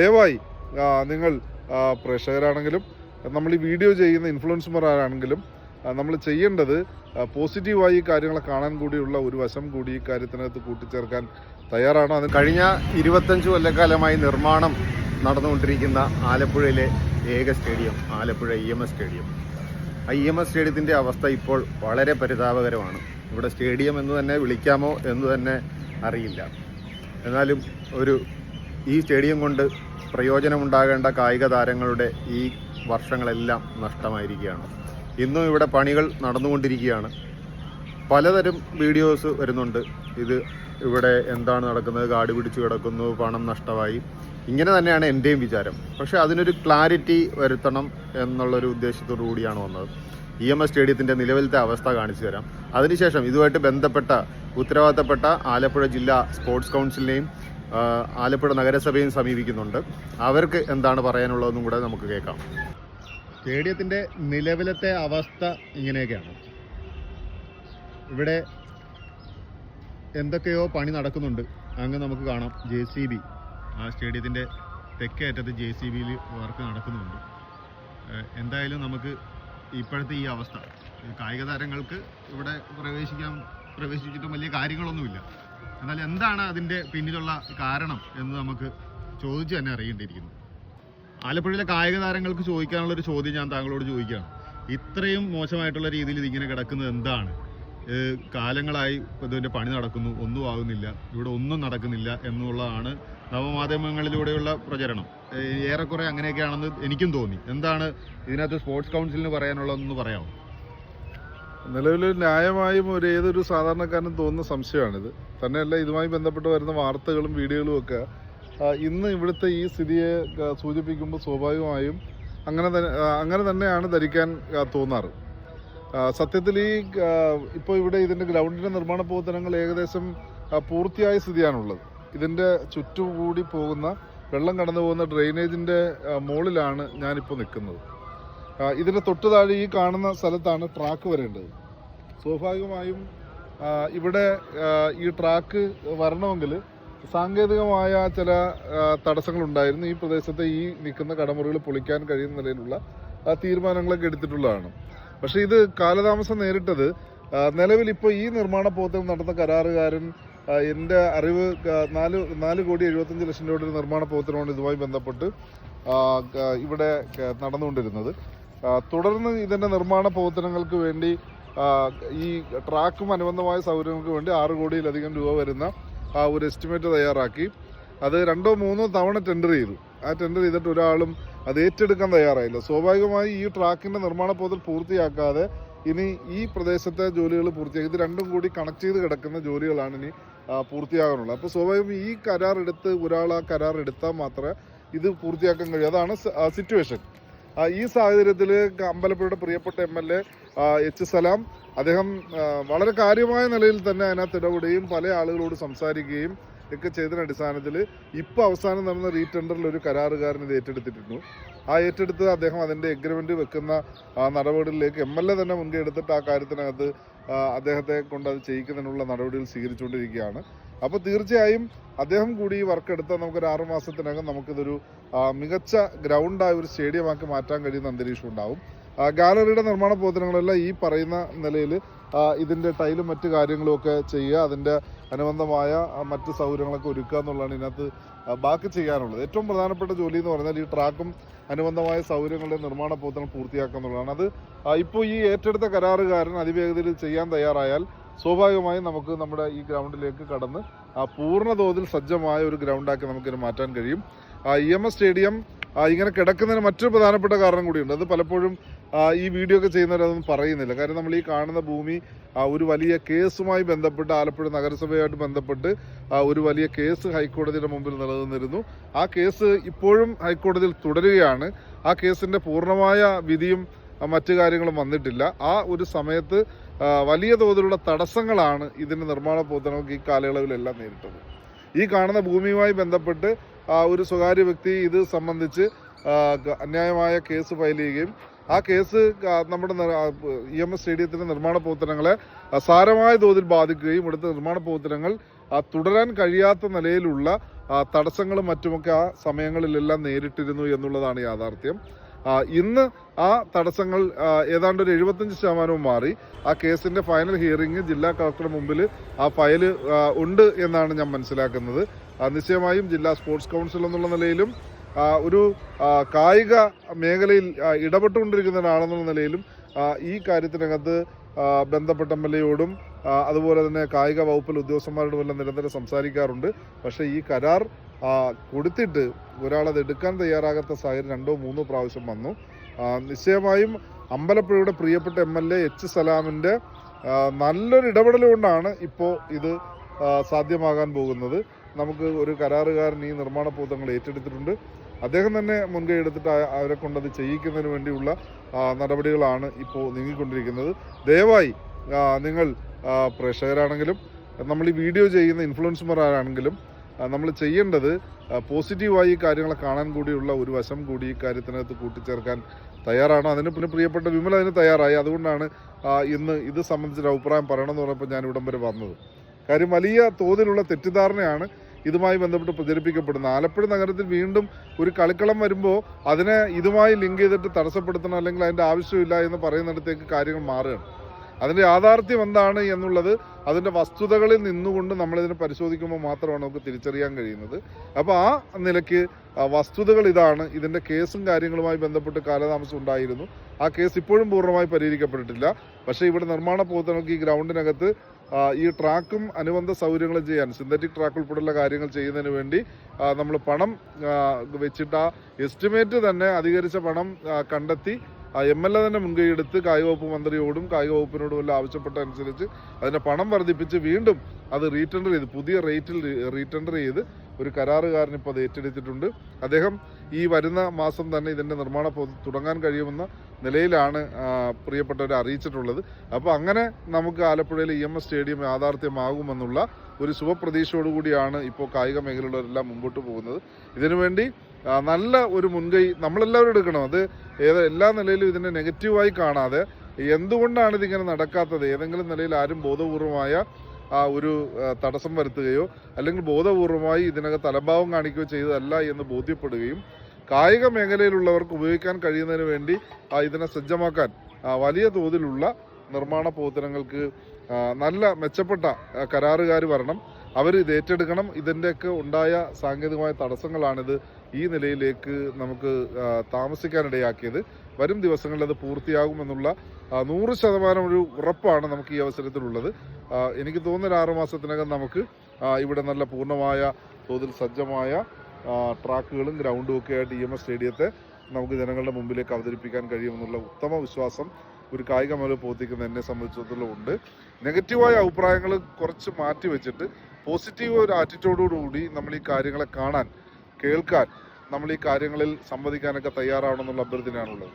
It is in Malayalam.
ദയവായി നിങ്ങൾ പ്രേക്ഷകരാണെങ്കിലും നമ്മൾ ഈ വീഡിയോ ചെയ്യുന്ന ഇൻഫ്ലുവൻസർമാരാണെങ്കിലും നമ്മൾ ചെയ്യേണ്ടത് പോസിറ്റീവായി ഈ കാര്യങ്ങളെ കാണാൻ കൂടിയുള്ള ഒരു വശം കൂടി ഈ കാര്യത്തിനകത്ത് കൂട്ടിച്ചേർക്കാൻ തയ്യാറാണ്. അത് കഴിഞ്ഞ 25 കൊല്ലക്കാലമായി നിർമ്മാണം നടന്നുകൊണ്ടിരിക്കുന്ന ആലപ്പുഴയിലെ ഏക സ്റ്റേഡിയം ആലപ്പുഴ EMS സ്റ്റേഡിയം. ആ EMS സ്റ്റേഡിയത്തിൻ്റെ അവസ്ഥ ഇപ്പോൾ വളരെ പരിതാപകരമാണ്. ഇവിടെ സ്റ്റേഡിയം എന്ന് തന്നെ വിളിക്കാമോ എന്ന് തന്നെ അറിയില്ല. എന്നാലും ഈ സ്റ്റേഡിയം കൊണ്ട് പ്രയോജനമുണ്ടാകേണ്ട കായിക താരങ്ങളുടെ ഈ വർഷങ്ങളെല്ലാം നഷ്ടമായിരിക്കുകയാണ്. ഇന്നും ഇവിടെ പണികൾ നടന്നുകൊണ്ടിരിക്കുകയാണ്. പലതരം വീഡിയോസ് വരുന്നുണ്ട്. ഇവിടെ എന്താണ് നടക്കുന്നത്, കാട് പിടിച്ചു കിടക്കുന്നു, പണം നഷ്ടമായി, ഇങ്ങനെ തന്നെയാണ് എൻ്റെയും വിചാരം. പക്ഷേ അതിനൊരു ക്ലാരിറ്റി വരുത്തണം എന്നുള്ളൊരു ഉദ്ദേശത്തോടു കൂടിയാണ് വന്നത്. EMS സ്റ്റേഡിയത്തിൻ്റെ നിലവിലത്തെ അവസ്ഥ കാണിച്ചു തരാം. അതിനുശേഷം ഇതുമായിട്ട് ബന്ധപ്പെട്ട ഉത്തരവാദിത്തപ്പെട്ട ആലപ്പുഴ ജില്ലാ സ്പോർട്സ് കൗൺസിലിനെയും ആലപ്പുഴ നഗരസഭയും സമീപിക്കുന്നുണ്ട്. അവർക്ക് എന്താണ് പറയാനുള്ളതെന്നും കൂടെ നമുക്ക് കേൾക്കാം. സ്റ്റേഡിയത്തിൻ്റെ നിലവിലത്തെ അവസ്ഥ ഇങ്ങനെയൊക്കെയാണ്. ഇവിടെ എന്തൊക്കെയോ പണി നടക്കുന്നുണ്ട്. അങ്ങ് നമുക്ക് കാണാം JCB, ആ സ്റ്റേഡിയത്തിൻ്റെ തെക്കേ അറ്റത്ത് JCBയിൽ വർക്ക് നടക്കുന്നുണ്ട്. എന്തായാലും നമുക്ക് ഇപ്പോഴത്തെ ഈ അവസ്ഥ, കായിക താരങ്ങൾക്ക് ഇവിടെ പ്രവേശിച്ചിട്ടും വലിയ കാര്യങ്ങളൊന്നുമില്ല. എന്നാൽ എന്താണ് അതിൻ്റെ പിന്നിലുള്ള കാരണം എന്ന് നമുക്ക് ചോദിച്ച് തന്നെ അറിയേണ്ടിയിരിക്കുന്നു. ആലപ്പുഴയിലെ കായിക താരങ്ങൾക്ക് ചോദിക്കാനുള്ളൊരു ചോദ്യം ഞാൻ താങ്കളോട് ചോദിക്കുകയാണ്. ഇത്രയും മോശമായിട്ടുള്ള രീതിയിൽ ഇതിങ്ങനെ കിടക്കുന്നത് എന്താണ്? കാലങ്ങളായി ഇതിൻ്റെ പണി നടക്കുന്നു, ഒന്നും ആകുന്നില്ല, ഇവിടെ ഒന്നും നടക്കുന്നില്ല എന്നുള്ളതാണ് നവമാധ്യമങ്ങളിലൂടെയുള്ള പ്രചരണം. ഏറെക്കുറെ അങ്ങനെയൊക്കെയാണെന്ന് എനിക്കും തോന്നി. എന്താണ് ഇതിനകത്ത് സ്പോർട്സ് കൗൺസിലിന് പറയാനുള്ളതെന്ന് പറയാമോ? നിലവിൽ ന്യായമായും ഏതൊരു സാധാരണക്കാരനും തോന്നുന്ന സംശയമാണിത്. തന്നെയല്ല, ഇതുമായി ബന്ധപ്പെട്ട് വരുന്ന വാർത്തകളും വീഡിയോകളും ഒക്കെ ഇന്ന് ഇവിടുത്തെ ഈ സ്ഥിതിയെ സൂചിപ്പിക്കുമ്പോൾ സ്വാഭാവികമായും അങ്ങനെ തന്നെയാണ് ധരിക്കാൻ തോന്നാറ്. സത്യത്തിൽ ഇപ്പോൾ ഇവിടെ ഇതിൻ്റെ ഗ്രൗണ്ടിൻ്റെ നിർമ്മാണ പ്രവർത്തനങ്ങൾ ഏകദേശം പൂർത്തിയായ സ്ഥിതിയാണുള്ളത്. ഇതിൻ്റെ ചുറ്റുകൂടി പോകുന്ന വെള്ളം കടന്നു പോകുന്ന ഡ്രെയിനേജിൻ്റെ മുകളിലാണ് ഞാനിപ്പോൾ നിൽക്കുന്നത്. ഇതിൻ്റെ തൊട്ട് താഴെ ഈ കാണുന്ന സ്ഥലത്താണ് ട്രാക്ക് വരേണ്ടത്. സ്വാഭാവികമായും ഇവിടെ ഈ ട്രാക്ക് വരണമെങ്കിൽ സാങ്കേതികമായ ചില തടസ്സങ്ങളുണ്ടായിരുന്നു. ഈ പ്രദേശത്തെ ഈ നിൽക്കുന്ന കടമുറികൾ പൊളിക്കാൻ കഴിയുന്ന നിലയിലുള്ള തീരുമാനങ്ങളൊക്കെ എടുത്തിട്ടുള്ളതാണ്. പക്ഷേ ഇത് കാലതാമസം നേരിട്ടത് നിലവിൽ ഇപ്പോൾ ഈ നിർമ്മാണ പ്രവർത്തനം നടന്ന കരാറുകാരൻ, എൻ്റെ അറിവ് 4,75,00,000 രൂപയുടെ നിർമ്മാണ പ്രവർത്തനമാണ് ഇതുമായി ബന്ധപ്പെട്ട് ഇവിടെ നടന്നുകൊണ്ടിരുന്നത്. തുടർന്ന് ഇതിൻ്റെ നിർമ്മാണ പ്രവർത്തനങ്ങൾക്ക് വേണ്ടി ഈ ട്രാക്കും അനുബന്ധമായ സൗകര്യങ്ങൾക്ക് വേണ്ടി 6 കോടിയിലധികം രൂപ വരുന്ന ഒരു എസ്റ്റിമേറ്റ് തയ്യാറാക്കി അത് 2 or 3 തവണ ടെൻഡർ ചെയ്തു. ആ ടെൻഡർ ചെയ്തിട്ട് ഒരാളും അത് ഏറ്റെടുക്കാൻ തയ്യാറായില്ല. സ്വാഭാവികമായി ഈ ട്രാക്കിൻ്റെ നിർമ്മാണ പ്രവർത്തനം പൂർത്തിയാക്കാതെ ഇനി ഈ പ്രദേശത്തെ ജോലികൾ പൂർത്തിയാക്കി, ഇത് രണ്ടും കൂടി കണക്ട് ചെയ്ത് കിടക്കുന്ന ജോലികളാണ് ഇനി പൂർത്തിയാകാനുള്ളത്. അപ്പോൾ സ്വാഭാവികം ഈ ഒരാൾ ആ കരാർ എടുത്താൽ മാത്രമേ ഇത് പൂർത്തിയാക്കാൻ കഴിയൂ. അതാണ് സിറ്റുവേഷൻ. ഈ സാഹചര്യത്തിൽ അമ്പലപ്പുഴയുടെ പ്രിയപ്പെട്ട MLA H. സലാം അദ്ദേഹം വളരെ കാര്യമായ നിലയിൽ തന്നെ അതിനകത്ത് ഇടപെടുകയും പല ആളുകളോട് സംസാരിക്കുകയും ഒക്കെ ചെയ്തതിന് അടിസ്ഥാനത്തിൽ ഇപ്പോൾ അവസാനം നടന്ന റീടെൻഡറിൽ ഒരു കരാറുകാരൻ ഇത് ഏറ്റെടുത്തിട്ടുണ്ട്. ആ ഏറ്റെടുത്ത് അദ്ദേഹം അതിൻ്റെ എഗ്രിമെൻ്റ് വെക്കുന്ന നടപടികളിലേക്ക് MLA തന്നെ മുൻകൈ എടുത്തിട്ട് ആ കാര്യത്തിനകത്ത് അദ്ദേഹത്തെ കൊണ്ട് അത് ചെയ്യിക്കുന്നതിനുള്ള നടപടികൾ സ്വീകരിച്ചുകൊണ്ടിരിക്കുകയാണ്. അപ്പോൾ തീർച്ചയായും അദ്ദേഹം കൂടി ഈ വർക്ക് എടുത്താൽ നമുക്കൊരു 6 മാസത്തിനകം നമുക്കിതൊരു മികച്ച ഗ്രൗണ്ടായ ഒരു സ്റ്റേഡിയമാക്കി മാറ്റാൻ കഴിയുന്ന അന്തരീക്ഷം ഉണ്ടാവും. ഗാലറിയുടെ നിർമ്മാണ പ്രവർത്തനങ്ങളെല്ലാം ഈ പറയുന്ന നിലയിൽ ഇതിൻ്റെ ടൈലും മറ്റു കാര്യങ്ങളുമൊക്കെ ചെയ്യുക, അതിൻ്റെ അനുബന്ധമായ മറ്റ് സൗകര്യങ്ങളൊക്കെ ഒരുക്കുക എന്നുള്ളതാണ് ഇതിനകത്ത് ബാക്കി ചെയ്യാനുള്ളത്. ഏറ്റവും പ്രധാനപ്പെട്ട ജോലി എന്ന് പറഞ്ഞാൽ ഈ ട്രാക്കും അനുബന്ധമായ സൗകര്യങ്ങളുടെ നിർമ്മാണ പ്രവർത്തനം പൂർത്തിയാക്കുക എന്നുള്ളതാണ്. അത് ഇപ്പോൾ ഈ ഏറ്റെടുത്ത കരാറുകാരൻ അതിവേഗതയിൽ ചെയ്യാൻ തയ്യാറായാൽ സ്വാഭാവികമായും നമുക്ക് നമ്മുടെ ഈ ഗ്രൗണ്ടിലേക്ക് കടന്ന് പൂർണ്ണ തോതിൽ സജ്ജമായ ഒരു ഗ്രൗണ്ടാക്കി നമുക്കിത് മാറ്റാൻ കഴിയും. EMS സ്റ്റേഡിയം ഇങ്ങനെ കിടക്കുന്നതിന് മറ്റൊരു പ്രധാനപ്പെട്ട കാരണം കൂടിയുണ്ട്. അത് പലപ്പോഴും ഈ വീഡിയോ ഒക്കെ ചെയ്യുന്നവരതൊന്നും പറയുന്നില്ല. കാര്യം നമ്മൾ ഈ കാണുന്ന ഭൂമി ഒരു വലിയ കേസുമായി ബന്ധപ്പെട്ട് ആലപ്പുഴ നഗരസഭയുമായിട്ട് ബന്ധപ്പെട്ട് ഒരു വലിയ കേസ് ഹൈക്കോടതിയുടെ മുമ്പിൽ നിലനിന്നിരുന്നു. ആ കേസ് ഇപ്പോഴും ഹൈക്കോടതിയിൽ തുടരുകയാണ്. ആ കേസിൻ്റെ പൂർണ്ണമായ വിധിയും മറ്റു കാര്യങ്ങളും വന്നിട്ടില്ല. ആ ഒരു സമയത്ത് വലിയ തോതിലുള്ള തടസ്സങ്ങളാണ് ഇതിൻ്റെ നിർമ്മാണ പ്രവർത്തനങ്ങൾക്ക് ഈ കാലയളവിലെല്ലാം നേരിട്ടത്. ഈ കാണുന്ന ഭൂമിയുമായി ബന്ധപ്പെട്ട് ഒരു സ്വകാര്യ വ്യക്തി ഇത് സംബന്ധിച്ച് അന്യായമായ കേസ് ഫയൽ ചെയ്യുകയും ആ കേസ് നമ്മുടെ EMS സ്റ്റേഡിയത്തിൻ്റെ നിർമ്മാണ പ്രവർത്തനങ്ങളെ സാരമായ തോതിൽ ബാധിക്കുകയും ഇവിടുത്തെ നിർമ്മാണ പ്രവർത്തനങ്ങൾ തുടരാൻ കഴിയാത്ത നിലയിലുള്ള തടസ്സങ്ങളും മറ്റുമൊക്കെ ആ സമയങ്ങളിലെല്ലാം നേരിട്ടിരുന്നു എന്നുള്ളതാണ് യാഥാർത്ഥ്യം. ഇന്ന് ആ തടസ്സങ്ങൾ ഏതാണ്ട് ഒരു 75% മാറി. ആ കേസിന്റെ ഫൈനൽ ഹിയറിംഗ് ജില്ലാ കളക്ടറുടെ മുമ്പിൽ ആ ഫയല് ഉണ്ട് എന്നാണ് ഞാൻ മനസ്സിലാക്കുന്നത്. നിശ്ചയമായും ജില്ലാ സ്പോർട്സ് കൗൺസിൽ എന്നുള്ള നിലയിലും ഒരു കായിക മേഖലയിൽ ഇടപെട്ടുകൊണ്ടിരിക്കുന്ന ഒരാളെന്നുള്ള നിലയിലും ഈ കാര്യത്തിനകത്ത് ബന്ധപ്പെട്ട MLA-യോടും അതുപോലെ തന്നെ കായിക വകുപ്പിലെ ഉദ്യോഗസ്ഥന്മാരോടും എല്ലാം നിരന്തരം സംസാരിക്കാറുണ്ട്. പക്ഷേ ഈ കരാർ കൊടുത്തിട്ട് ഒരാളത് എടുക്കാൻ തയ്യാറാകാത്ത സാഹചര്യം 2-3 പ്രാവശ്യം വന്നു. നിശ്ചയമായും അമ്പലപ്പുഴയുടെ പ്രിയപ്പെട്ട MLA H. സലാമിൻ്റെ നല്ലൊരു ഇടപെടൽ കൊണ്ടാണ് ഇപ്പോൾ ഇത് സാധ്യമാകാൻ പോകുന്നത്. നമുക്ക് ഒരു കരാറുകാരൻ ഈ നിർമ്മാണ പ്രവർത്തനങ്ങൾ ഏറ്റെടുത്തിട്ടുണ്ട്. അദ്ദേഹം തന്നെ മുൻകൈ എടുത്തിട്ട് അവരെ കൊണ്ടത് ചെയ്യിക്കുന്നതിന് വേണ്ടിയുള്ള നടപടികളാണ് ഇപ്പോൾ നീങ്ങിക്കൊണ്ടിരിക്കുന്നത്. ദയവായി നിങ്ങൾ പ്രേക്ഷകരാണെങ്കിലും നമ്മൾ ഈ വീഡിയോ ചെയ്യുന്ന ഇൻഫ്ലുവൻസർമാരാണെങ്കിലും നമ്മൾ ചെയ്യേണ്ടത് പോസിറ്റീവായി ഈ കാര്യങ്ങളെ കാണാൻ കൂടിയുള്ള ഒരു വശം കൂടി ഈ കാര്യത്തിനകത്ത് കൂട്ടിച്ചേർക്കാൻ തയ്യാറാണ്. അതിന് പിന്നെ പ്രിയപ്പെട്ട വിമൽ അതിന് തയ്യാറായി. അതുകൊണ്ടാണ് ഇന്ന് ഇത് സംബന്ധിച്ചൊരു അഭിപ്രായം പറയണമെന്ന് പറഞ്ഞപ്പോൾ ഞാൻ ഇവിടം വരെ വന്നത്. കാര്യം വലിയ തോതിലുള്ള തെറ്റിദ്ധാരണയാണ് ഇതുമായി ബന്ധപ്പെട്ട് പ്രചരിപ്പിക്കപ്പെടുന്നത്. ആലപ്പുഴ നഗരത്തിൽ വീണ്ടും ഒരു കളിക്കളം വരുമ്പോൾ അതിനെ ഇതുമായി ലിങ്ക് ചെയ്തിട്ട് തടസ്സപ്പെടുത്തണം, അല്ലെങ്കിൽ അതിൻ്റെ ആവശ്യമില്ല എന്ന് പറയുന്നിടത്തേക്ക് കാര്യങ്ങൾ മാറുകയാണ്. അതിൻ്റെ യാഥാർത്ഥ്യം എന്താണ് എന്നുള്ളത് അതിൻ്റെ വസ്തുതകളിൽ നിന്നുകൊണ്ട് നമ്മളിതിനെ പരിശോധിക്കുമ്പോൾ മാത്രമാണ് നമുക്ക് തിരിച്ചറിയാൻ കഴിയുന്നത്. അപ്പോൾ ആ നിലയ്ക്ക് വസ്തുതകൾ ഇതാണ്. ഇതിൻ്റെ കേസും കാര്യങ്ങളുമായി ബന്ധപ്പെട്ട് കാലതാമസം ഉണ്ടായിരുന്നു. ആ കേസ് ഇപ്പോഴും പൂർണ്ണമായി പരിഹരിക്കപ്പെട്ടിട്ടില്ല. പക്ഷേ ഇവിടെ നിർമ്മാണ പ്രവർത്തനങ്ങൾക്ക് ഈ ഗ്രൗണ്ടിനകത്ത് ഈ ട്രാക്കും അനുബന്ധ സൗകര്യങ്ങളും ചെയ്യാൻ, സിന്തറ്റിക് ട്രാക്ക് ഉൾപ്പെടെയുള്ള കാര്യങ്ങൾ ചെയ്യുന്നതിന് വേണ്ടി നമ്മൾ പണം വെച്ചിട്ട് ആ എസ്റ്റിമേറ്റ് തന്നെ അധികരിച്ച പണം കണ്ടെത്തി MLA തന്നെ മുൻകൈയെടുത്ത് കായികവകുപ്പ് മന്ത്രിയോടും കായിക വകുപ്പിനോടും എല്ലാം ആവശ്യപ്പെട്ട അനുസരിച്ച് അതിൻ്റെ പണം വർദ്ധിപ്പിച്ച് വീണ്ടും അത് റീടെൻഡർ ചെയ്ത് പുതിയ റേറ്റിൽ റീടെൻഡർ ചെയ്ത് ഒരു കരാറുകാരൻ ഇപ്പോൾ അത് ഏറ്റെടുത്തിട്ടുണ്ട്. അദ്ദേഹം ഈ വരുന്ന മാസം തന്നെ ഇതിൻ്റെ നിർമ്മാണം തുടങ്ങാൻ കഴിയുമെന്ന നിലയിലാണ് പ്രിയപ്പെട്ടവരെ അറിയിച്ചിട്ടുള്ളത്. അപ്പോൾ അങ്ങനെ നമുക്ക് ആലപ്പുഴയിലെ EMS സ്റ്റേഡിയം യാഥാർത്ഥ്യമാകുമെന്നുള്ള ഒരു ശുഭപ്രതീക്ഷയോടുകൂടിയാണ് ഇപ്പോൾ കായിക മേഖലയുള്ളവരെല്ലാം മുമ്പോട്ട് പോകുന്നത്. ഇതിനുവേണ്ടി നല്ല ഒരു മുൻകൈ നമ്മളെല്ലാവരും എടുക്കണം. അത് എല്ലാ നിലയിലും ഇതിനെ നെഗറ്റീവായി കാണാതെ എന്തുകൊണ്ടാണ് ഇതിങ്ങനെ നടക്കാത്തത്, ഏതെങ്കിലും നിലയിൽ ആരും ബോധപൂർവമായ ഒരു തടസ്സം വരുത്തുകയോ അല്ലെങ്കിൽ ബോധപൂർവമായി ഇതിനകത്ത് അലംഭാവം കാണിക്കുകയോ ചെയ്തതല്ല എന്ന് ബോധ്യപ്പെടുകയും കായിക മേഖലയിലുള്ളവർക്ക് ഉപയോഗിക്കാൻ കഴിയുന്നതിന് വേണ്ടി ഇതിനെ സജ്ജമാക്കാൻ വലിയ തോതിലുള്ള നിർമ്മാണ പ്രവർത്തനങ്ങൾക്ക് നല്ല മെച്ചപ്പെട്ട കരാറുകാർ വരണം. അവർ ഇത് ഏറ്റെടുക്കണം. ഇതിൻ്റെയൊക്കെ ഉണ്ടായ സാങ്കേതികമായ തടസ്സങ്ങളാണിത് ഈ നിലയിലേക്ക് നമുക്ക് താമസിക്കാനിടയാക്കിയത്. വരും ദിവസങ്ങളിൽ അത് പൂർത്തിയാകുമെന്നുള്ള 100% ഒരു ഉറപ്പാണ് നമുക്ക് ഈ അവസരത്തിലുള്ളത്. എനിക്ക് തോന്നുന്ന 6 മാസത്തിനകം നമുക്ക് ഇവിടെ നല്ല പൂർണ്ണമായ തോതിൽ സജ്ജമായ ട്രാക്കുകളും ഗ്രൗണ്ടും ഒക്കെ ആയിട്ട് EMS സ്റ്റേഡിയത്തെ നമുക്ക് ജനങ്ങളുടെ മുമ്പിലേക്ക് അവതരിപ്പിക്കാൻ കഴിയുമെന്നുള്ള ഉത്തമ വിശ്വാസം ഒരു കായിക മേഖല പ്രവർത്തിക്കുന്ന എന്നെ സംബന്ധിച്ചിടത്തോളം ഉണ്ട്. നെഗറ്റീവായ അഭിപ്രായങ്ങൾ കുറച്ച് മാറ്റി വെച്ചിട്ട് പോസിറ്റീവ് ഒരു ആറ്റിറ്റ്യൂഡോടുകൂടി നമ്മൾ ഈ കാര്യങ്ങളെ കാണാൻ, കേൾക്കാൻ, നമ്മൾ ഈ കാര്യങ്ങളിൽ സംവദിക്കാനൊക്കെ തയ്യാറാവണമെന്നുള്ള അഭ്യർത്ഥനയാണുള്ളത്.